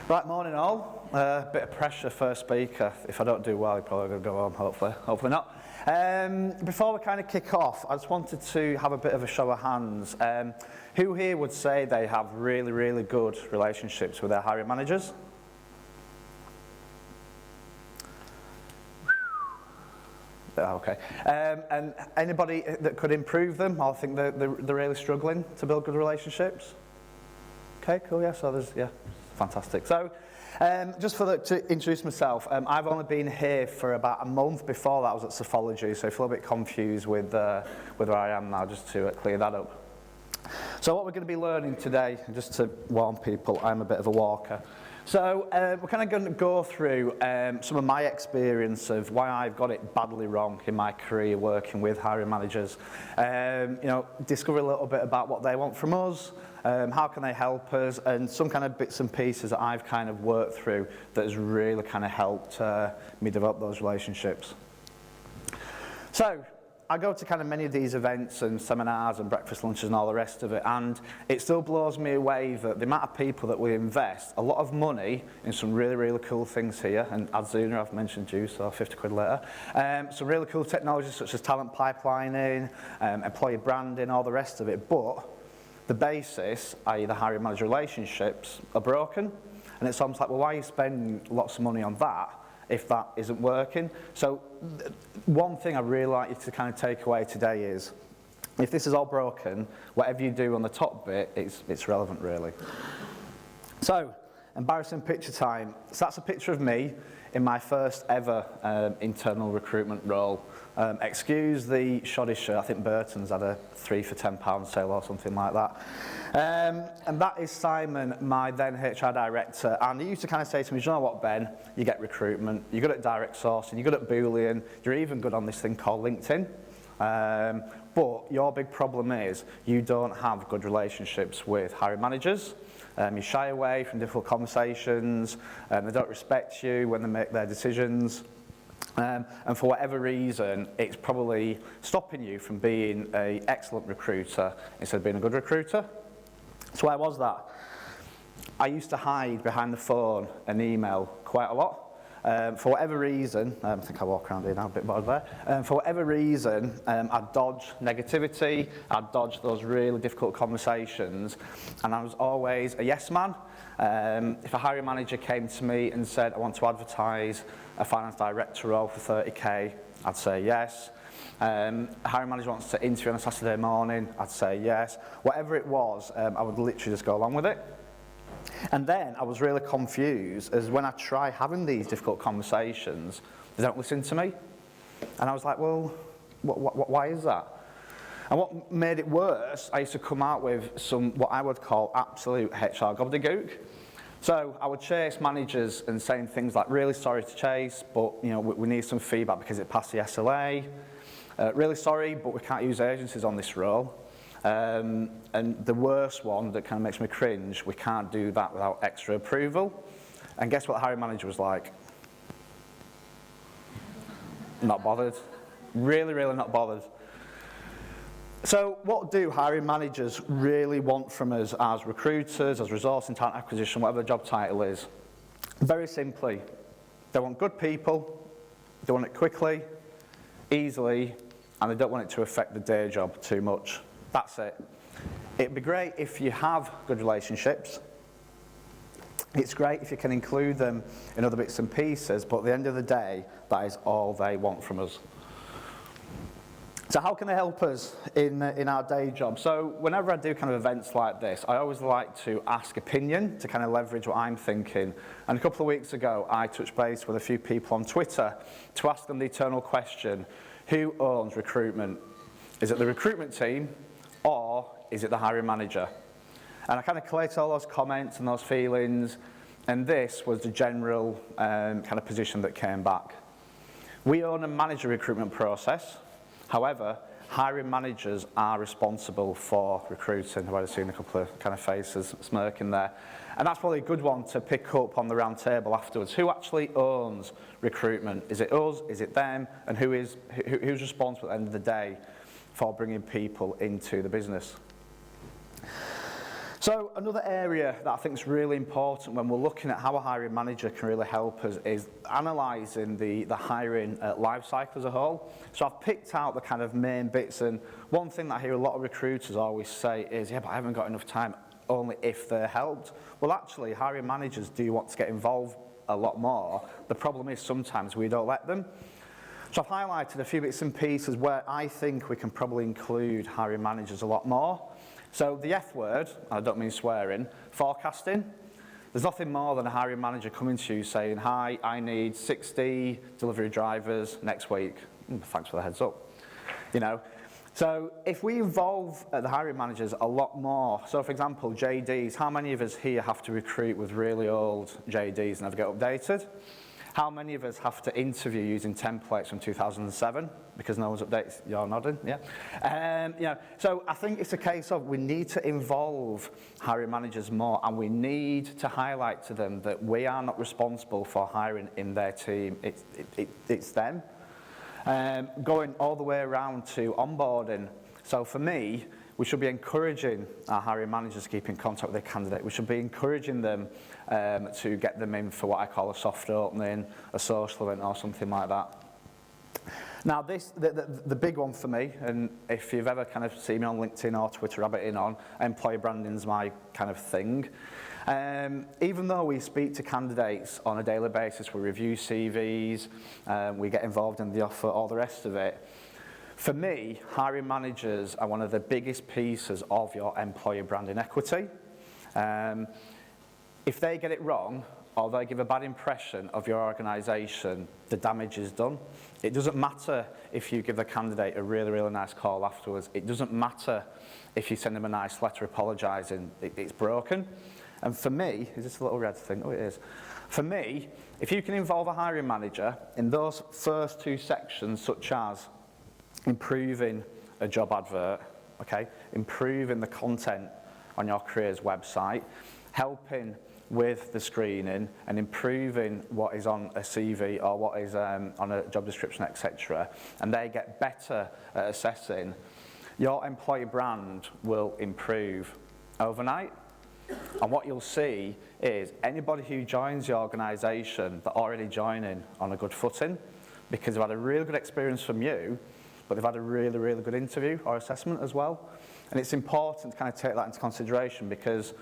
Right, morning all. Bit of pressure first speaker. If I don't do well, you're probably going to go home, hopefully not. Before we kind of kick off, I just wanted to have a bit of a show of hands. Who here would say they have really, really good relationships with their hiring managers? Okay. And anybody that could improve them, or think they're really struggling to build good relationships? Okay, cool, yeah, so yeah, fantastic. So, just to introduce myself, I've only been here for about a month. Before that I was at Psephology, so if you're a little bit confused with where I am now, just to clear that up. So what we're going to be learning today, just to warn people, I'm a bit of a walker. So we're kind of going to go through some of my experience of why I've got it badly wrong in my career working with hiring managers. Discover a little bit about what they want from us, how can they help us, and some kind of bits and pieces that I've kind of worked through that has really kind of helped me develop those relationships. So I go to kind of many of these events and seminars and breakfast lunches and all the rest of it, and it still blows me away that the amount of people that we invest a lot of money in some really, really cool things here, and Adzuna, I've mentioned you, so 50 quid later. Some really cool technologies such as talent pipelining, employee branding, all the rest of it, but the basis, i.e. the hiring manager relationships, are broken, and it's almost like, well, why are you spending lots of money on that if that isn't working? So one thing I really like you to kind of take away today is, if this is all broken, whatever you do on the top bit, it's relevant really. So, embarrassing picture time. So that's a picture of me in my first ever internal recruitment role. Excuse the shoddy shirt, I think Burton's had a 3 for £10 sale or something like that. And that is Simon, my then HR director, and he used to kind of say to me, you know what, Ben, you get recruitment, you're good at direct sourcing, you're good at Boolean, you're even good on this thing called LinkedIn, but your big problem is you don't have good relationships with hiring managers. You shy away from difficult conversations, they don't respect you when they make their decisions. And for whatever reason, it's probably stopping you from being an excellent recruiter instead of being a good recruiter. So why was that? I used to hide behind the phone and email quite a lot. For whatever reason, I think I walk around here now a bit bored there. For whatever reason, I'd dodge negativity, I'd dodge those really difficult conversations, and I was always a yes man. If a hiring manager came to me and said, I want to advertise a finance director role for 30k, I'd say yes. A hiring manager wants to interview on a Saturday morning, I'd say yes. Whatever it was, I would literally just go along with it. And then I was really confused as when I try having these difficult conversations, they don't listen to me. And I was like, well, why is that? And what made it worse, I used to come out with some, what I would call absolute HR gobbledygook. So I would chase managers and saying things like, really sorry to chase, but we need some feedback because it passed the SLA. Really sorry, but we can't use agencies on this role. And the worst one that kind of makes me cringe, we can't do that without extra approval. And guess what the hiring manager was like? Not bothered. Really, really not bothered. So what do hiring managers really want from us as recruiters, as resource and talent acquisition, whatever the job title is? Very simply, they want good people, they want it quickly, easily, and they don't want it to affect the day job too much. That's it. It'd be great if you have good relationships. It's great if you can include them in other bits and pieces, but at the end of the day, that is all they want from us. So how can they help us in our day job? So whenever I do kind of events like this, I always like to ask opinion to kind of leverage what I'm thinking. And a couple of weeks ago, I touched base with a few people on Twitter to ask them the eternal question, who owns recruitment? Is it the recruitment team or is it the hiring manager? And I kind of collated all those comments and those feelings, and this was the general kind of position that came back. We own and manage the recruitment process. However, hiring managers are responsible for recruiting. I've already seen a couple of kind of faces smirking there. And that's probably a good one to pick up on the round table afterwards. Who actually owns recruitment? Is it us? Is it them? And who's responsible at the end of the day for bringing people into the business? So another area that I think is really important when we're looking at how a hiring manager can really help us is analysing the hiring life cycle as a whole. So I've picked out the kind of main bits, and one thing that I hear a lot of recruiters always say is, yeah, but I haven't got enough time, only if they're helped. Well, actually, hiring managers do want to get involved a lot more. The problem is sometimes we don't let them. So I've highlighted a few bits and pieces where I think we can probably include hiring managers a lot more. So the F word, I don't mean swearing, forecasting. There's nothing more than a hiring manager coming to you saying, hi, I need 60 delivery drivers next week. Thanks for the heads up. You know, so if we involve the hiring managers a lot more, so for example, JDs, how many of us here have to recruit with really old JDs and never get updated? How many of us have to interview using templates from 2007 because no one's updated? You're nodding, yeah. You know, so I think it's a case of we need to involve hiring managers more, and we need to highlight to them that we are not responsible for hiring in their team. It's them. Going all the way around to onboarding. So for me, we should be encouraging our hiring managers to keep in contact with their candidate. We should be encouraging them to get them in for what I call a soft opening, a social event or something like that. Now the big one for me, and if you've ever kind of seen me on LinkedIn or Twitter rabbiting on, employer branding's my kind of thing. Even though we speak to candidates on a daily basis, we review CVs, we get involved in the offer, all the rest of it, for me, hiring managers are one of the biggest pieces of your employer branding equity. If they get it wrong, or they give a bad impression of your organisation, the damage is done. It doesn't matter if you give the candidate a really, really nice call afterwards. It doesn't matter if you send them a nice letter apologising. It's broken. And for me, is this a little red thing? Oh, it is. For me, if you can involve a hiring manager in those first two sections, such as improving a job advert, okay, improving the content on your careers website, helping with the screening and improving what is on a CV or what is on a job description, etc., and they get better at assessing, your employer brand will improve overnight. And what you'll see is anybody who joins the organisation, they're already joining on a good footing because they've had a really good experience from you, but they've had a really, really good interview or assessment as well. And it's important to kind of take that into consideration because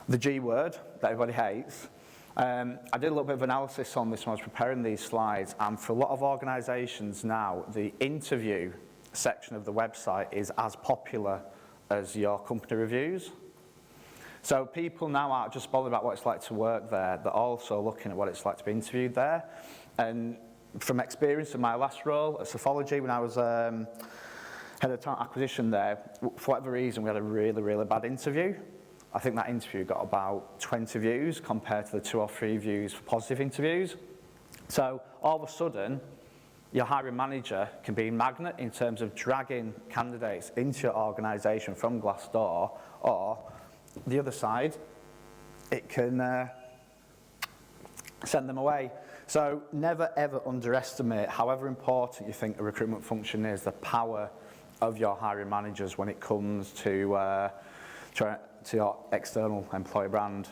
the G word that everybody hates, I did a little bit of analysis on this when I was preparing these slides, and for a lot of organisations now, the interview section of the website is as popular as your company reviews. So people now aren't just bothered about what it's like to work there, they're also looking at what it's like to be interviewed there. And from experience in my last role at Sophology, when I was head of talent acquisition there, for whatever reason we had a really, really bad interview. I think that interview got about 20 views compared to the 2 or 3 views for positive interviews. So all of a sudden, your hiring manager can be a magnet in terms of dragging candidates into your organisation from Glassdoor, or the other side, it can send them away. So never ever underestimate, however important you think a recruitment function is, the power of your hiring managers when it comes to your external employer brand.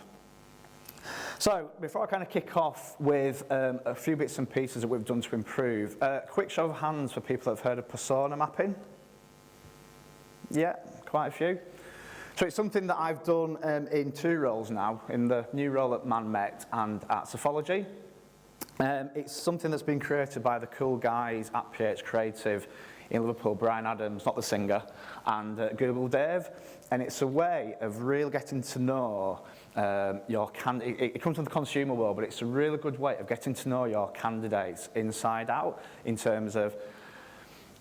So before I kind of kick off with a few bits and pieces that we've done to improve, quick show of hands for people that have heard of persona mapping. Yeah, quite a few. So it's something that I've done in 2 roles now, in the new role at ManMet and at Sophology. It's something that's been created by the cool guys at PH Creative in Liverpool, Brian Adams, not the singer, and Google Dave. And it's a way of really getting to know your candidate. It comes from the consumer world, but it's a really good way of getting to know your candidates inside out in terms of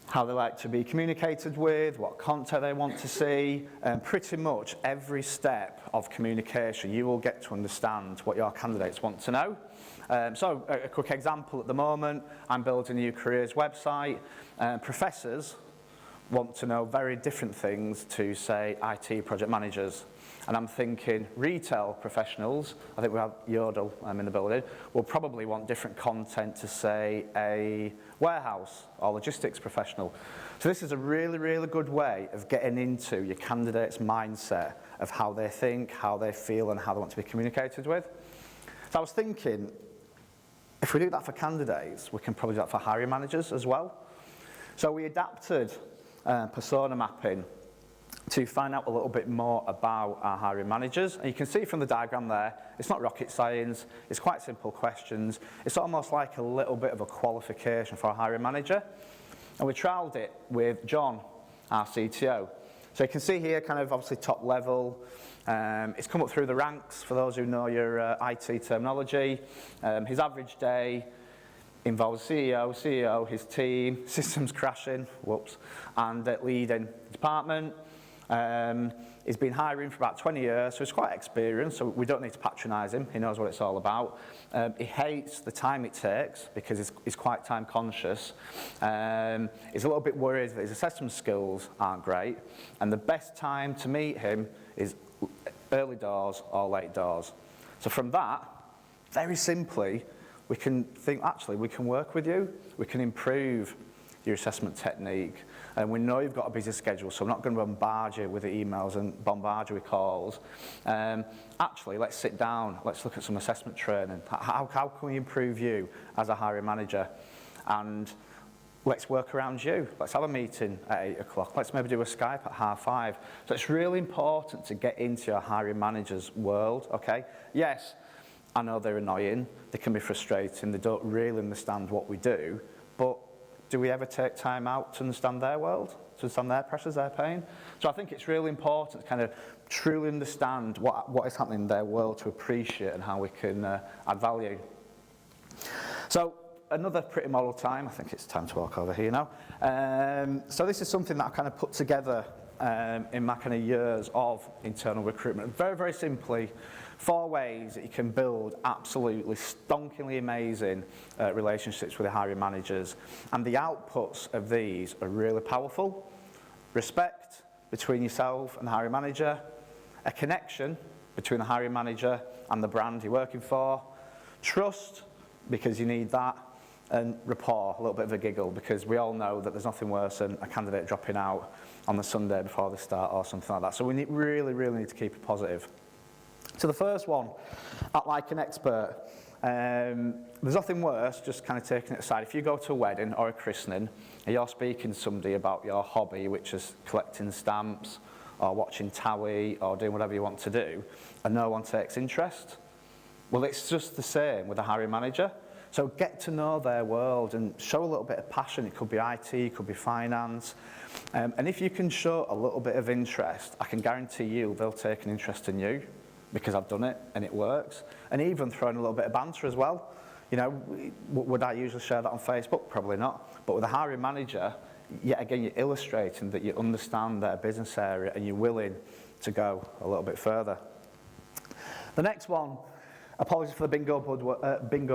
how they like to be communicated with, what content they want to see, and pretty much every step of communication you will get to understand what your candidates want to know. So a quick example at the moment, I'm building a new careers website. Professors want to know very different things to, say, IT project managers. And I'm thinking retail professionals, I think we have Yodel in the building, will probably want different content to, say, a warehouse or logistics professional. So this is a really, really good way of getting into your candidate's mindset of how they think, how they feel, and how they want to be communicated with. So I was thinking, if we do that for candidates, we can probably do that for hiring managers as well. So we adapted persona mapping to find out a little bit more about our hiring managers. And you can see from the diagram there, it's not rocket science, it's quite simple questions. It's almost like a little bit of a qualification for a hiring manager. And we trialled it with John, our CTO. So you can see here, kind of obviously top level. It's come up through the ranks, for those who know your IT terminology. His average day involves CEO, his team, systems crashing, whoops, and leading the department. He's been hiring for about 20 years, so he's quite experienced, so we don't need to patronise him. He knows what it's all about. He hates the time it takes because he's quite time conscious. He's a little bit worried that his assessment skills aren't great, and the best time to meet him is early doors or late doors. So from that, very simply, we can think, actually, we can work with you, we can improve your assessment technique, and we know you've got a busy schedule, so I'm not going to bombard you with emails and bombard you with calls. Actually, let's sit down, let's look at some assessment training. How can we improve you as a hiring manager? And let's work around you. Let's have a meeting at 8 o'clock. Let's maybe do a Skype at 5:30. So it's really important to get into your hiring manager's world, okay? Yes, I know they're annoying, they can be frustrating, they don't really understand what we do, but do we ever take time out to understand their world, to understand their pressures, their pain? So I think it's really important to kind of truly understand what is happening in their world to appreciate and how we can add value. So another pretty model time, I think it's time to walk over here now. So this is something that I kind of put together in my kind of years of internal recruitment. Very, very simply, 4 ways that you can build absolutely stonkingly amazing relationships with the hiring managers. And the outputs of these are really powerful. Respect between yourself and the hiring manager. A connection between the hiring manager and the brand you're working for. Trust, because you need that. And rapport, a little bit of a giggle, because we all know that there's nothing worse than a candidate dropping out on the Sunday before they start or something like that. So we really need to keep it positive. So the first one, act like an expert. There's nothing worse, just kind of taking it aside. If you go to a wedding or a christening and you're speaking to somebody about your hobby, which is collecting stamps or watching Towie or doing whatever you want to do, and no one takes interest, well, it's just the same with a hiring manager. So get to know their world and show a little bit of passion. It could be IT, it could be finance. And if you can show a little bit of interest, I can guarantee you they'll take an interest in you, because I've done it and it works. And even throwing a little bit of banter as well. You know, would I usually share that on Facebook? Probably not. But with a hiring manager, yet again, you're illustrating that you understand their business area and you're willing to go a little bit further. The next one, apologies for the bingo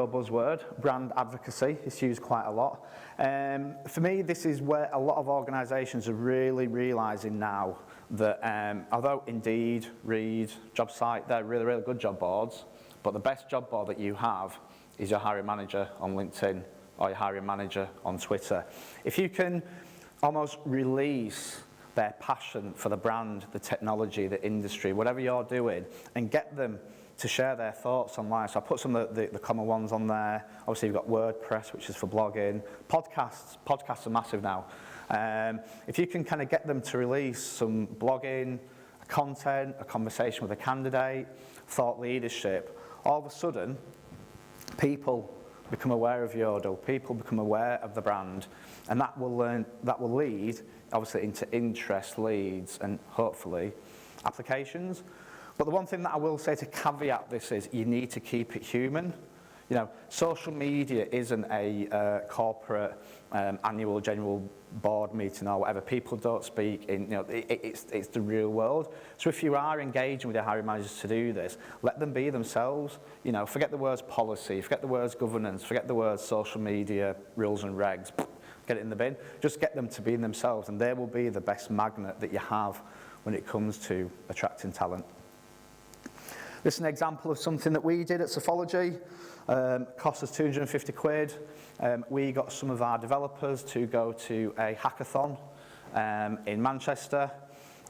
buzzword, brand advocacy. It's used quite a lot. For me, this is where a lot of organisations are really realising now that although Indeed, Reed, JobSite, they're really good job boards, but the best job board that you have is your hiring manager on LinkedIn or your hiring manager on Twitter. If you can almost release their passion for the brand, the technology, the industry, whatever you're doing, and get them to share their thoughts online. So I put some of the common ones on there. Obviously, you've got WordPress, which is for blogging. Podcasts are massive now. If you can kind of get them to release some blogging, content, a conversation with a candidate, thought leadership, all of a sudden, people become aware of Yodel, people become aware of the brand, and that will lead, obviously, into interest, leads, and hopefully applications. But the one thing that I will say to caveat this is you need to keep it human. You know, social media isn't a corporate annual general board meeting or whatever. People don't speak in, you know, it's the real world. So if you are engaging with your hiring managers to do this, let them be themselves. You know, forget the words policy, forget the words governance, forget the words social media, rules and regs, get it in the bin. Just get them to be themselves, and they will be the best magnet that you have when it comes to attracting talent. This is an example of something that we did at Sophology. Cost us 250 quid. We got some of our developers to go to a hackathon in Manchester.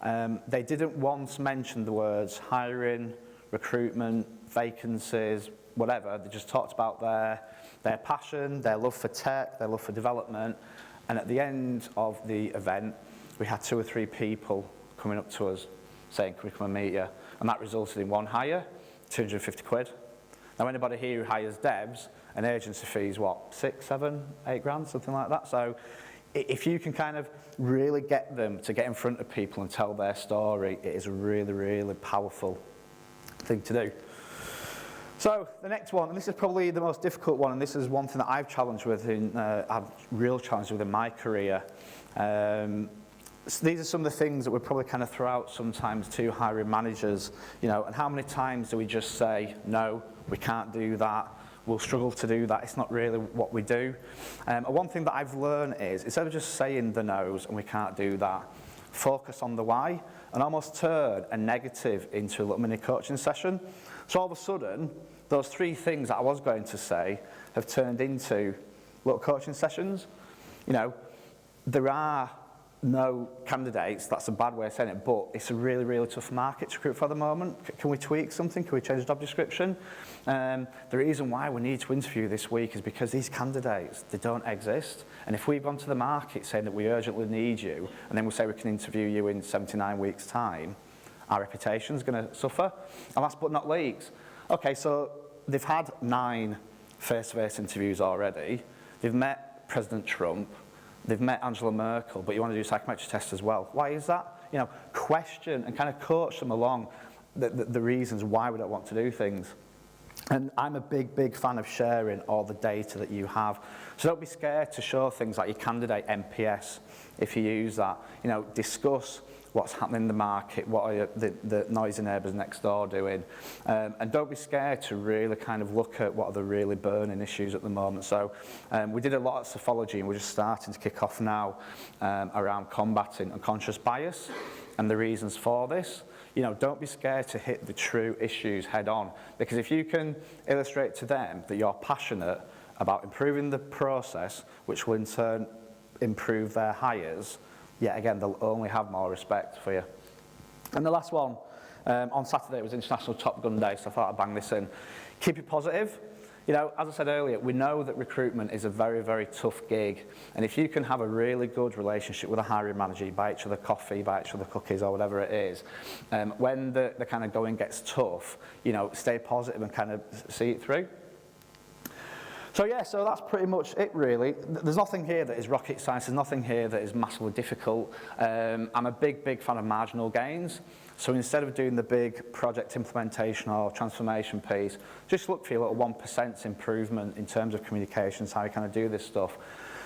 They didn't once mention the words hiring, recruitment, vacancies, whatever. They just talked about their passion, their love for tech, their love for development. And at the end of the event, we had 2 or 3 people coming up to us saying, can we come and meet you? And that resulted in one hire, 250 quid. Now, anybody here who hires devs, an agency fee is what, 6, 7, 8 grand, something like that. So if you can kind of really get them to get in front of people and tell their story, it is a really, really powerful thing to do. So the next one, and this is probably the most difficult one, and this is one thing that I've challenged with I've real challenged with in my career. So these are some of the things that we probably kind of throw out sometimes to hiring managers, you know, and how many times do we just say, no, we can't do that, we'll struggle to do that, it's not really what we do. And one thing that I've learned is, instead of just saying the no's and we can't do that, focus on the why, and almost turn a negative into a little mini coaching session. So all of a sudden, those 3 things that I was going to say have turned into little coaching sessions. You know, there are no candidates, that's a bad way of saying it, but it's a really, really tough market to recruit for at the moment. Can we tweak something? Can we change the job description? The reason why we need to interview this week is because these candidates, they don't exist. And if we've gone to the market saying that we urgently need you, and then we say we can interview you in 79 weeks' time, our reputation's going to suffer. And last but not least, okay, so they've had 9 face-to-face interviews already. They've met President Trump. They've met Angela Merkel, but you want to do a psychometric test as well. Why is that? You know, question and kind of coach them along the reasons why we don't want to do things. And I'm a big, big fan of sharing all the data that you have. So don't be scared to show things like your candidate NPS if you use that. You know, discuss what's happening in the market, what are the noisy neighbours next door doing. And don't be scared to really kind of look at what are the really burning issues at the moment. So we did a lot of psephology, and we're just starting to kick off now around combating unconscious bias and the reasons for this. You know, don't be scared to hit the true issues head on, because if you can illustrate to them that you're passionate about improving the process, which will in turn improve their hires, yet again, they'll only have more respect for you. And the last one, on Saturday, it was International Top Gun Day, so I thought I'd bang this in. Keep it positive. You know, as I said earlier, we know that recruitment is a very, very tough gig. And if you can have a really good relationship with a hiring manager, you buy each other coffee, buy each other cookies, or whatever it is, when the kind of going gets tough, you know, stay positive and kind of see it through. So yeah, so that's pretty much it really. There's nothing here that is rocket science, there's nothing here that is massively difficult. I'm a big, big fan of marginal gains. So instead of doing the big project implementation or transformation piece, just look for your little 1% improvement in terms of communications, how you kind of do this stuff.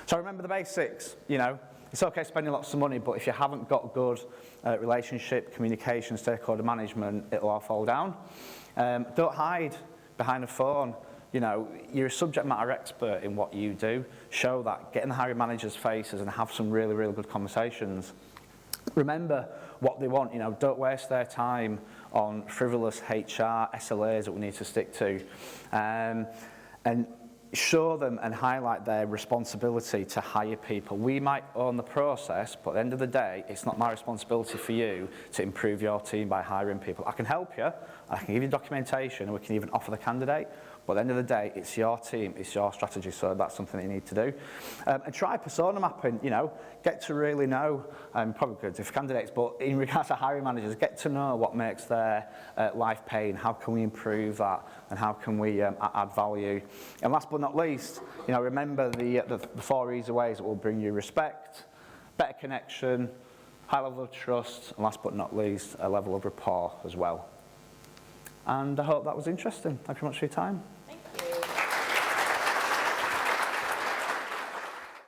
So remember the basics, you know. It's okay spending lots of money, but if you haven't got good relationship, communication, stakeholder management, it'll all fall down. Don't hide behind a phone. You know, you're a subject matter expert in what you do. Show that, get in the hiring managers' faces and have some really, really good conversations. Remember what they want, you know, don't waste their time on frivolous HR, SLAs that we need to stick to. And show them and highlight their responsibility to hire people. We might own the process, but at the end of the day, it's not my responsibility for you to improve your team by hiring people. I can help you, I can give you documentation, and we can even offer the candidate. But at the end of the day, it's your team, it's your strategy, so that's something that you need to do. And try persona mapping, you know, get to really know, probably good if candidates, but in regards to hiring managers, get to know what makes their life pain, how can we improve that, and how can we add value. And last but not least, you know, remember the 4 easy ways that will bring you respect, better connection, high level of trust, and last but not least, a level of rapport as well. And I hope that was interesting. Thank you very much for your time.